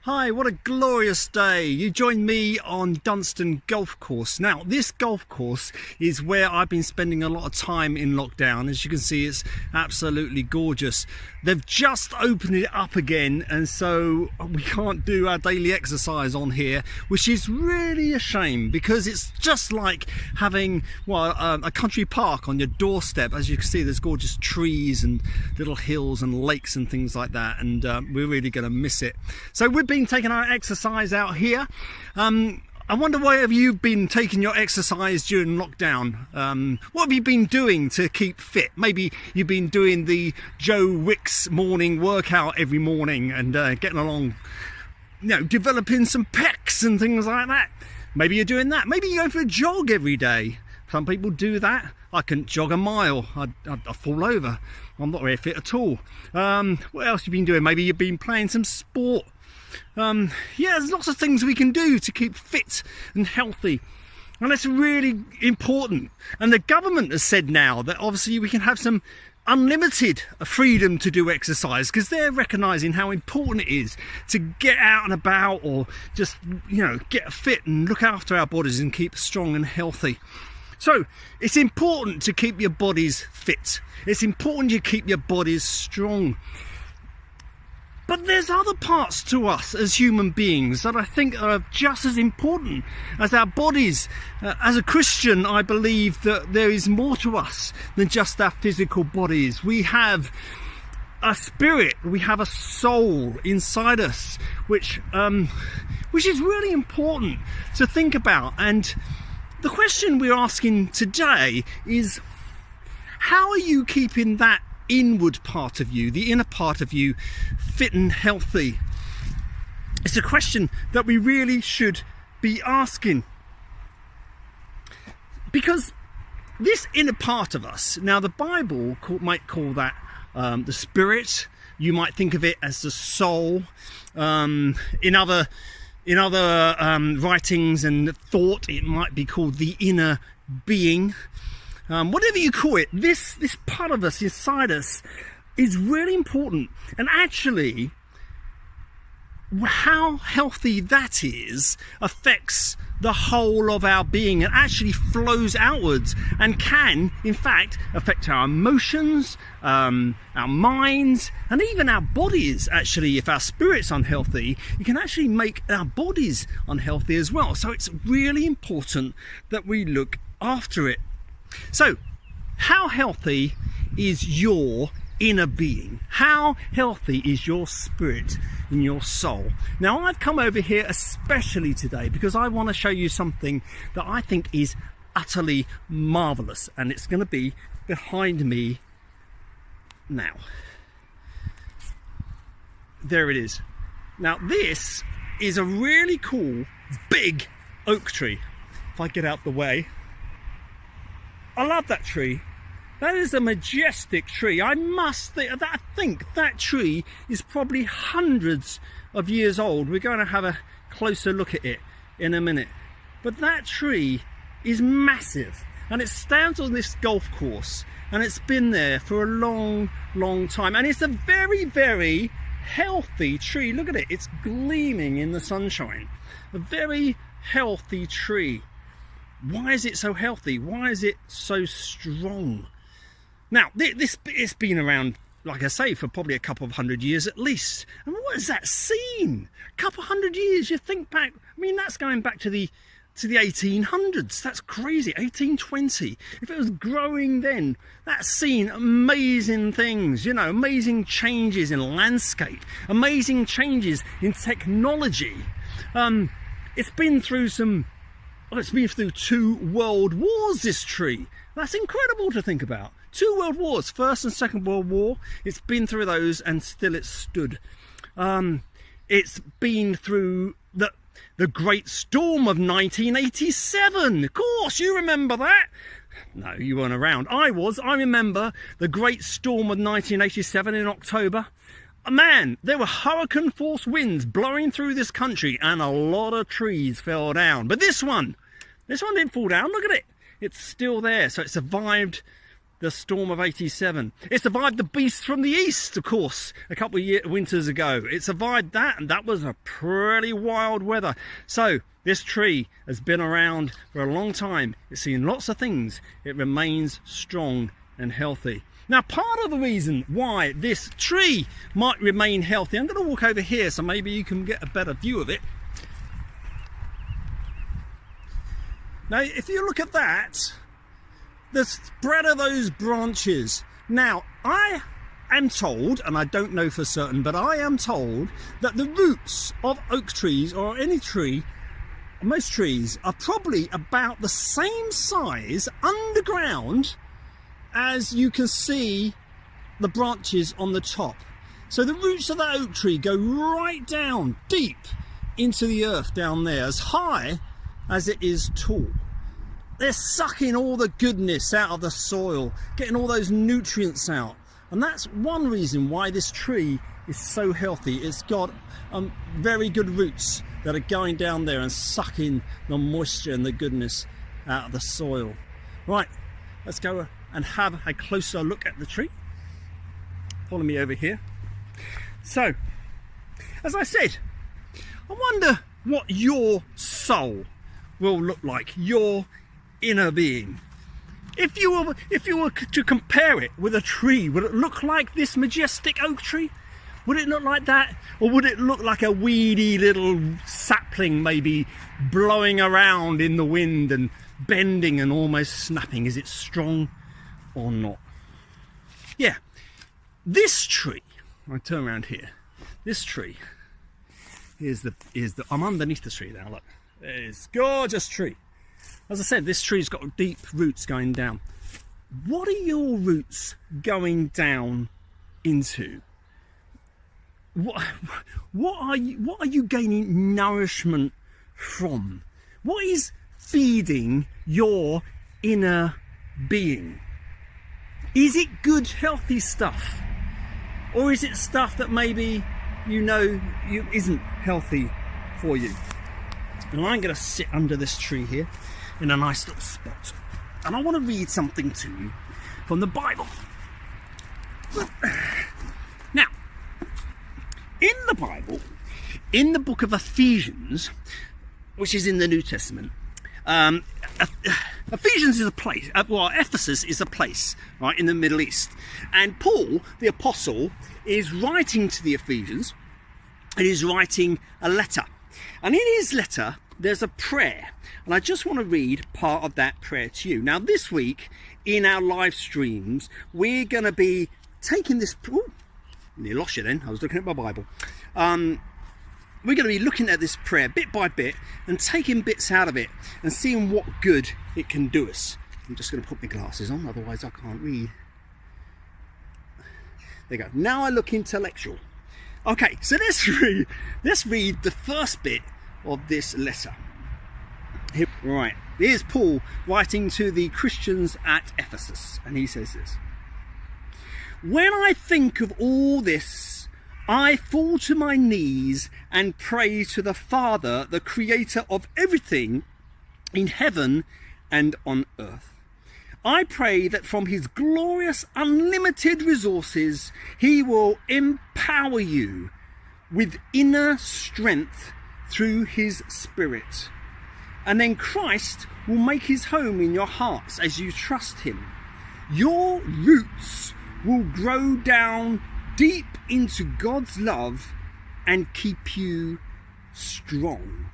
Hi, what a glorious day. You joined me on Dunstan Golf Course. Now, this golf course is where I've been spending a lot of time in lockdown. As you can see, it's absolutely gorgeous. They've just opened it up again, and so we can't do our daily exercise on here, which is really a shame because it's just like having, well, a country park on your doorstep. As you can see, there's gorgeous trees and little hills and lakes and things like that, and we're really going to miss it. So we've been taking our exercise out here. I wonder, why have you been taking your exercise during lockdown? What have you been doing to keep fit? Maybe you've been doing the Joe Wicks morning workout every morning and getting along, you know, developing some pecs and things like that. Maybe you're doing that. Maybe you're going for a jog every day. Some people do that. I couldn't jog a mile. I'd fall over. I'm not very fit at all. What else have you been doing? Maybe you've been playing some sport. Yeah, there's lots of things we can do to keep fit and healthy, and that's really important. And the government has said now that obviously we can have some unlimited freedom to do exercise because they're recognizing how important it is to get out and about, or just, you know, get fit and look after our bodies and keep strong and healthy. So it's important to keep your bodies fit. It's important you keep your bodies strong. But there's other parts to us as human beings that I think are just as important as our bodies. As a Christian, I believe that there is more to us than just our physical bodies. We have a spirit, we have a soul inside us, which is really important to think about. And the question we're asking today is, how are you keeping that inward part of you, the inner part of you, fit and healthy? It's a question that we really should be asking, because this inner part of us, now the Bible might call that the spirit. You might think of it as the soul. In other writings and thought, it might be called the inner being. Whatever you call it, this part of us inside us is really important. And actually, how healthy that is affects the whole of our being. It actually flows outwards and can, in fact, affect our emotions, our minds, and even our bodies. Actually, if our spirit's unhealthy, it can actually make our bodies unhealthy as well. So it's really important that we look after it. So, how healthy is your inner being? How healthy is your spirit and your soul? Now, I've come over here especially today because I want to show you something that I think is utterly marvelous, and it's going to be behind me now. There it is. Now, this is a really cool big oak tree. If I get out the way. I love that tree. That is a majestic tree. I think that tree is probably hundreds of years old. We're going to have a closer look at it in a minute. But that tree is massive, and it stands on this golf course, and it's been there for a long, long time. And it's a very, very healthy tree. Look at it. It's gleaming in the sunshine. A very healthy tree. Why is it so healthy? Why is it so strong? Now, it's been around, like I say, for probably a couple of hundred years at least. And what has that seen? A couple of hundred years, you think back, I mean, that's going back to the 1800s. That's crazy, 1820. If it was growing then, that's seen amazing things, you know, amazing changes in landscape, amazing changes in technology. It's been through two world wars, this tree. That's incredible to think about. 2 world wars, First and Second World War. It's been through those, and still it's stood. It's been through the Great Storm of 1987. Of course, you remember that. No, you weren't around. I was. I remember the Great Storm of 1987 in October. Man, there were hurricane force winds blowing through this country, and a lot of trees fell down. But this one didn't fall down. Look at it. It's still there. So it survived the storm of 87. It survived the beast from the east, of course, a couple of winters ago. It survived that, and that was a pretty wild weather. So this tree has been around for a long time. It's seen lots of things. It remains strong and healthy. Now, part of the reason why this tree might remain healthy, I'm going to walk over here so maybe you can get a better view of it. Now, if you look at that, the spread of those branches. Now, I am told, and I don't know for certain, but I am told that the roots of oak trees, or any tree, most trees, are probably about the same size underground as you can see the branches on the top. So the roots of that oak tree go right down deep into the earth down there, as high as it is tall. They're sucking all the goodness out of the soil, getting all those nutrients out. And that's one reason why this tree is so healthy. It's got very good roots that are going down there and sucking the moisture and the goodness out of the soil. Right, let's go and have a closer look at the tree. Follow me over here. So, as I said, I wonder what your soul will look like, your inner being. If you were to compare it with a tree, would it look like this majestic oak tree? Would it look like that? Or would it look like a weedy little sapling maybe blowing around in the wind and bending and almost snapping? Is it strong or not? Yeah, this tree, I turn around here, this tree is the I'm underneath the tree now, look. It's a gorgeous tree. As I said, this tree's got deep roots going down. What are your roots going down into? What are you gaining nourishment from? What is feeding your inner being? Is it good, healthy stuff? Or is it stuff that maybe isn't healthy for you? And I'm going to sit under this tree here in a nice little spot, and I want to read something to you from the Bible. Now, in the Bible, in the book of Ephesians, which is in the New Testament, Ephesians is a place, Ephesus is a place, right, in the Middle East. And Paul, the apostle, is writing to the Ephesians, and he's writing a letter. And in his letter, there's a prayer. And I just want to read part of that prayer to you. Now, this week, in our live streams, we're going to be taking this... Ooh, nearly lost you then. I was looking at my Bible. We're going to be looking at this prayer bit by bit and taking bits out of it and seeing what good it can do us. I'm just going to put my glasses on, otherwise I can't read. There you go. Now I look intellectual. Okay, so let's read the first bit of this letter. Here, right, here's Paul writing to the Christians at Ephesus, and he says this: "When I think of all this, I fall to my knees and pray to the Father, the creator of everything in heaven and on earth. I pray that from his glorious, unlimited resources, he will empower you with inner strength through his Spirit. And then Christ will make his home in your hearts as you trust him. Your roots will grow down deep into God's love and keep you strong.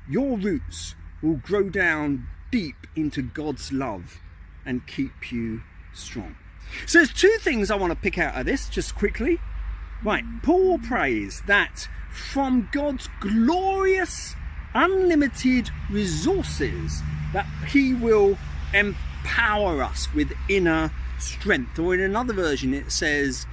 Your roots will grow down deep into God's love and keep you strong." So there's two things I want to pick out of this just quickly. Right, Paul prays that from God's glorious, unlimited resources, that he will empower us with inner strength. Or in another version it says,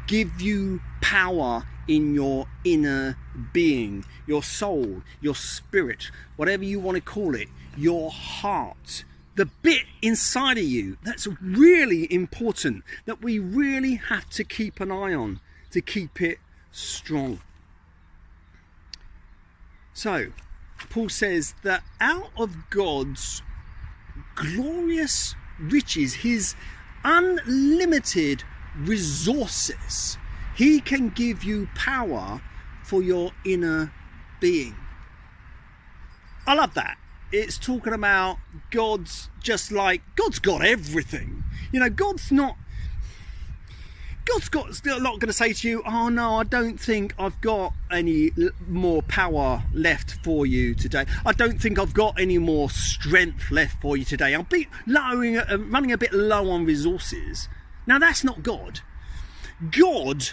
give you power in your inner being, your soul, your spirit, whatever you want to call it, your heart. The bit inside of you that's really important, that we really have to keep an eye on to keep it strong. So, Paul says that out of God's glorious riches, his unlimited resources. He can give you power for your inner being. I love that. It's talking about God's got everything. You know, God's not going to say to you, oh no, I don't think I've got any more power left for you today. I don't think I've got any more strength left for you today. I'll be running a bit low on resources. Now that's not God. God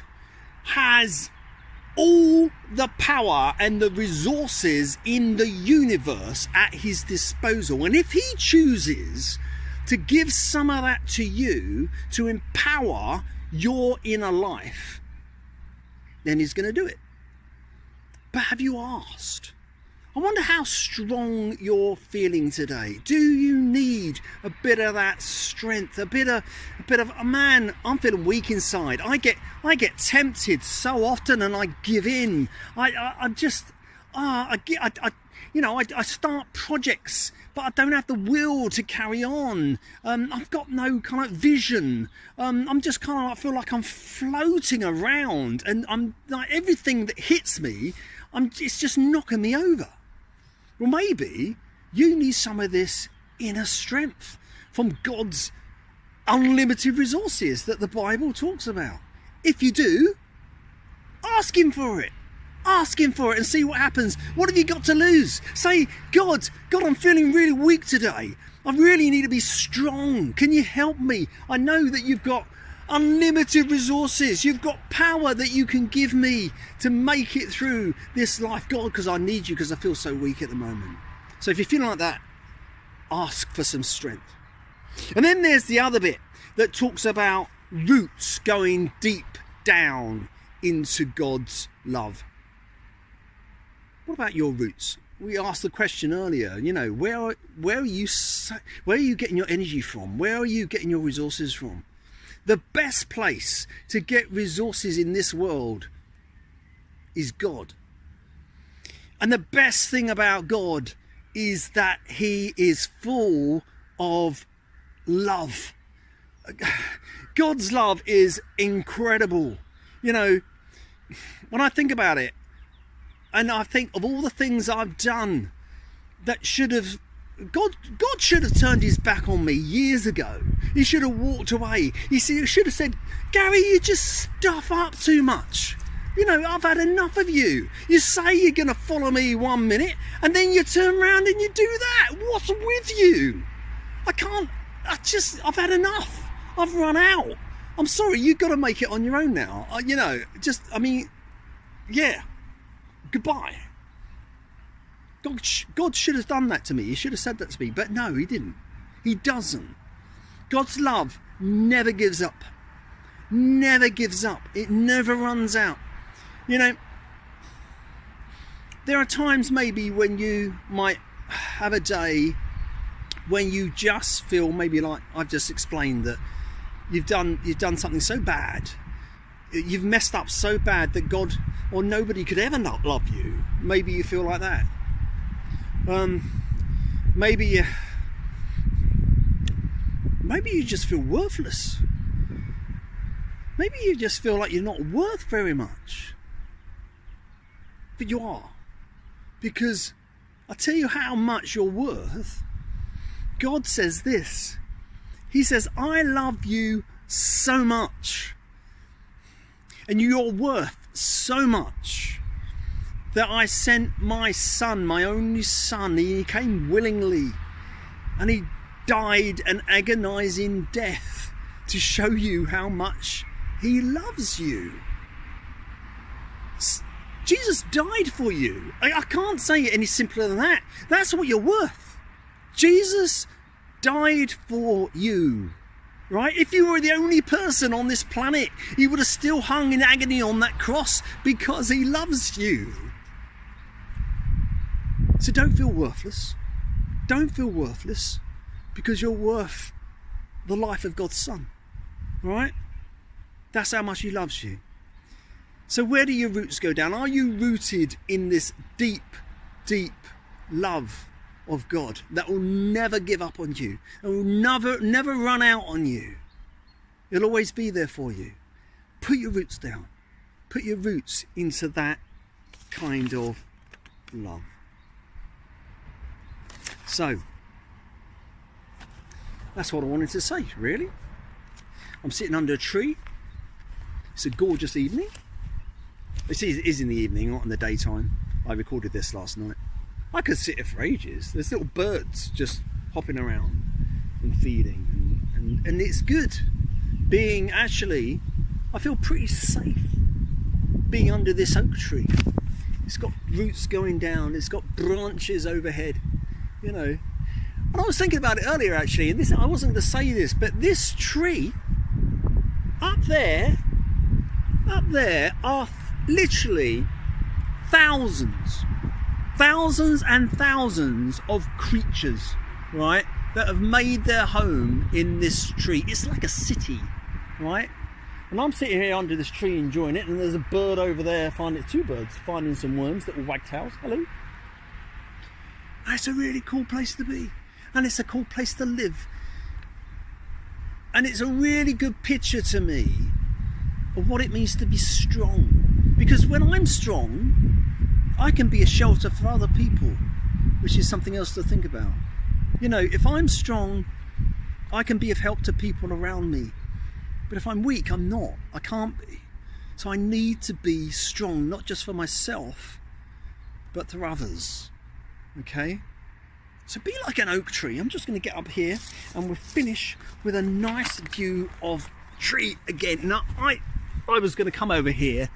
has all the power and the resources in the universe at his disposal. And if he chooses to give some of that to you to empower your inner life, then he's going to do it. But have you asked? I wonder how strong you're feeling today. Do you need a bit of that strength, a bit of man, I'm feeling weak inside. I get tempted so often and I give in. I start projects, but I don't have the will to carry on. I've got no kind of vision. I'm just I feel like I'm floating around, and I'm like, everything that hits me, it's just knocking me over. Well, maybe you need some of this inner strength from God's unlimited resources that the Bible talks about. If you do, ask him for it. Ask him for it and see what happens. What have you got to lose? Say, God, I'm feeling really weak today. I really need to be strong. Can you help me? I know that you've got unlimited resources. You've got power that you can give me to make it through this life. God, because I need you, because I feel so weak at the moment. So if you're feeling like that, ask for some strength. And then there's the other bit that talks about roots going deep down into God's love. What about your roots? We asked the question earlier, you know, where are you getting your energy from? Where are you getting your resources from? The best place to get resources in this world is God. And the best thing about God is that he is full of love. God's love is incredible. You know, when I think about it, and I think of all the things I've done that God should have turned his back on me years ago. He should have walked away. He should have said, Gary, you just stuff up too much. You know, I've had enough of you. You say you're going to follow me 1 minute, and then you turn around and you do that. What's with you? I've had enough. I've run out. I'm sorry, you've got to make it on your own now. Goodbye. God should have done that to me. He should have said that to me. But no, he didn't. He doesn't. God's love never gives up. Never gives up. It never runs out. You know, there are times maybe when you might have a day when you just feel maybe like I've just explained, that you've done something so bad. You've messed up so bad that God or nobody could ever not love you. Maybe you feel like that. Maybe you just feel worthless. Maybe you just feel like you're not worth very much. But you are. Because I tell you how much you're worth. God says this. He says, I love you so much. And you're worth so much that I sent my son, my only son. He came willingly, and he died an agonizing death to show you how much he loves you. Jesus died for you. I can't say it any simpler than that. That's what you're worth. Jesus died for you. Right? If you were the only person on this planet, he would have still hung in agony on that cross because he loves you. So don't feel worthless. Don't feel worthless, because you're worth the life of God's Son. Right? That's how much he loves you. So where do your roots go down? Are you rooted in this deep, deep love of God that will never give up on you, and will never run out on you? It'll always be there for you. Put your roots down. Put your roots into that kind of love. So, that's what I wanted to say, really. I'm sitting under a tree. It's a gorgeous evening. It is in the evening, not in the daytime. I recorded this last night. I could sit here for ages. There's little birds just hopping around and feeding, and it's good being, actually, I feel pretty safe being under this oak tree. It's got roots going down, it's got branches overhead, you know. And I was thinking about it earlier, actually, and this, I wasn't going to say this, but this tree up there are literally thousands and thousands of creatures, right, that have made their home in this tree. It's like a city, right? And I'm sitting here under this tree enjoying it, and there's a bird over there, two birds finding some worms, little wagtails. Hello. And it's a really cool place to be, and it's a cool place to live, and it's a really good picture to me of what it means to be strong. Because when I'm strong, I can be a shelter for other people, which is something else to think about. You know, if I'm strong, I can be of help to people around me. But if I'm weak, I'm not. I can't be. So I need to be strong, not just for myself, but for others. Okay? So be like an oak tree. I'm just going to get up here and we'll finish with a nice view of tree again. Now, I was going to come over here.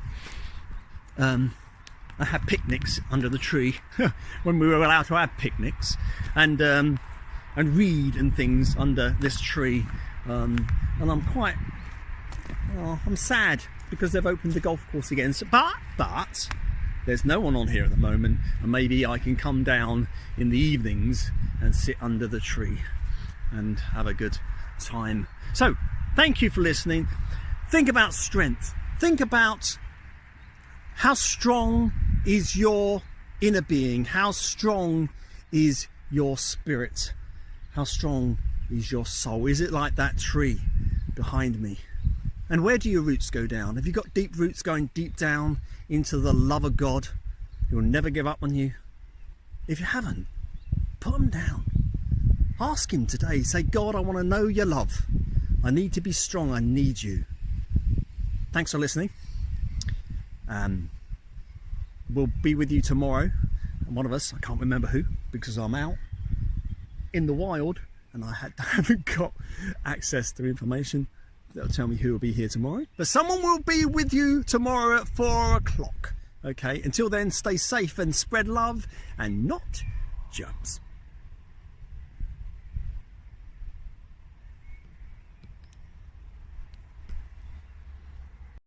I had picnics under the tree when we were allowed to have picnics, and read and things under this tree. And I'm quite, I'm sad because they've opened the golf course again. So, but there's no one on here at the moment, and maybe I can come down in the evenings and sit under the tree and have a good time. So, thank you for listening. Think about strength. Think about how strong is your inner being? How strong is your spirit? How strong is your soul? Is it like that tree behind me? And where do your roots go down? Have you got deep roots going deep down into the love of God who will never give up on you? If you haven't, put them down. Ask him today. Say, God, I want to know your love. I need to be strong. I need you. Thanks for listening. We'll be with you tomorrow. And one of us, I can't remember who, because I'm out in the wild and I haven't got access to information that'll tell me who will be here tomorrow. But someone will be with you tomorrow at 4 o'clock. Okay, until then, stay safe and spread love and not germs.